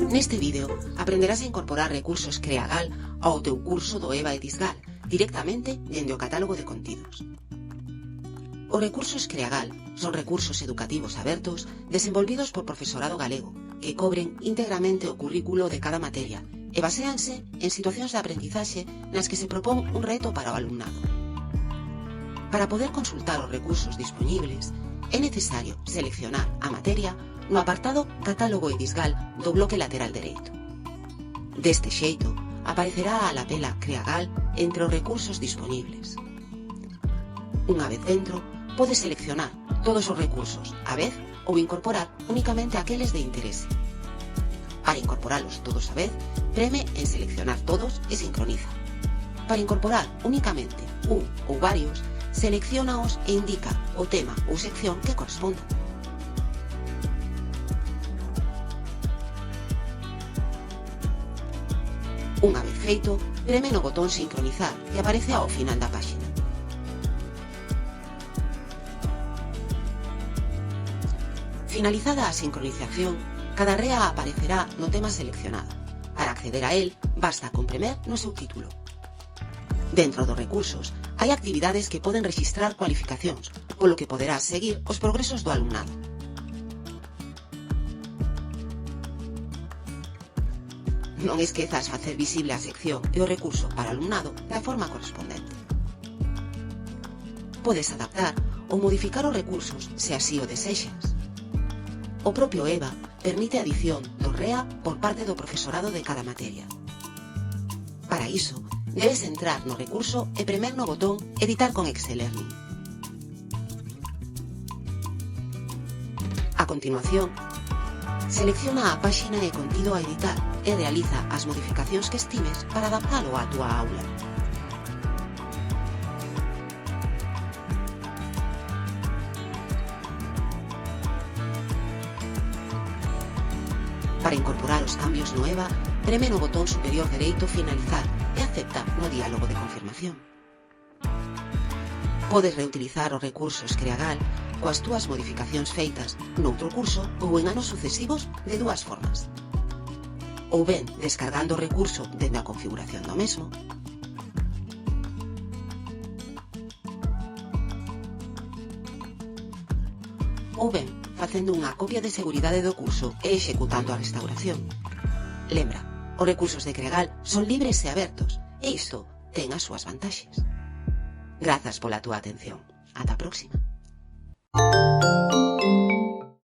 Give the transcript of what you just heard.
Neste vídeo aprenderás a incorporar recursos Creagal ao teu curso do EVA EDISGAL directamente dende o catálogo de contidos. Os recursos Creagal son recursos educativos abertos desenvolvidos por profesorado galego que cobren íntegramente o currículo de cada materia e baséanse en situacións de aprendizaxe nas que se propón un reto para o alumnado. Para poder consultar os recursos dispoñibles, é necesario seleccionar a materia no apartado Catálogo EDISGAL do bloque lateral dereito. Deste xeito, aparecerá a lapela Creagal entre os recursos dispoñibles. Unha vez dentro, podes seleccionar todos os recursos á vez ou incorporar únicamente aqueles de interese. Para incorporalos todos á vez, preme en seleccionar todos e sincroniza. Para incorporar únicamente un ou varios, selecciónaos e indica o tema ou sección que corresponda. Unha vez feito, preme no botón sincronizar que aparece ao final da páxina. Finalizada a sincronización, cada rea aparecerá no tema seleccionado. Para acceder a él, basta con premer no seu título. Dentro dos recursos, hai actividades que poden rexistrar cualificacións, polo que poderás seguir os progresos do alumnado. Non esquezas facer visible a sección e o recurso para o alumnado da forma correspondente. Podes adaptar ou modificar os recursos se así o desexas. O propio EVA permite a adición do REA por parte do profesorado de cada materia. Para iso, debes entrar no recurso e premer no botón Editar con Excel Learning. A continuación, selecciona a páxina e contido a editar e realiza as modificacións que estimes para adaptalo á túa aula. Para incorporar os cambios no EVA, preme no botón superior dereito Finalizar e acepta no diálogo de confirmación. Podes reutilizar os recursos Creagal coas túas modificacións feitas noutro curso ou en anos sucesivos de dúas formas. Ou ben descargando o recurso dende a configuración do mesmo, ou ben facendo unha copia de seguridade do curso e executando a restauración. Lembra, os recursos de Creagal son libres e abertos, e isto ten as súas vantaxes. Grazas pola túa atención. Ata a próxima.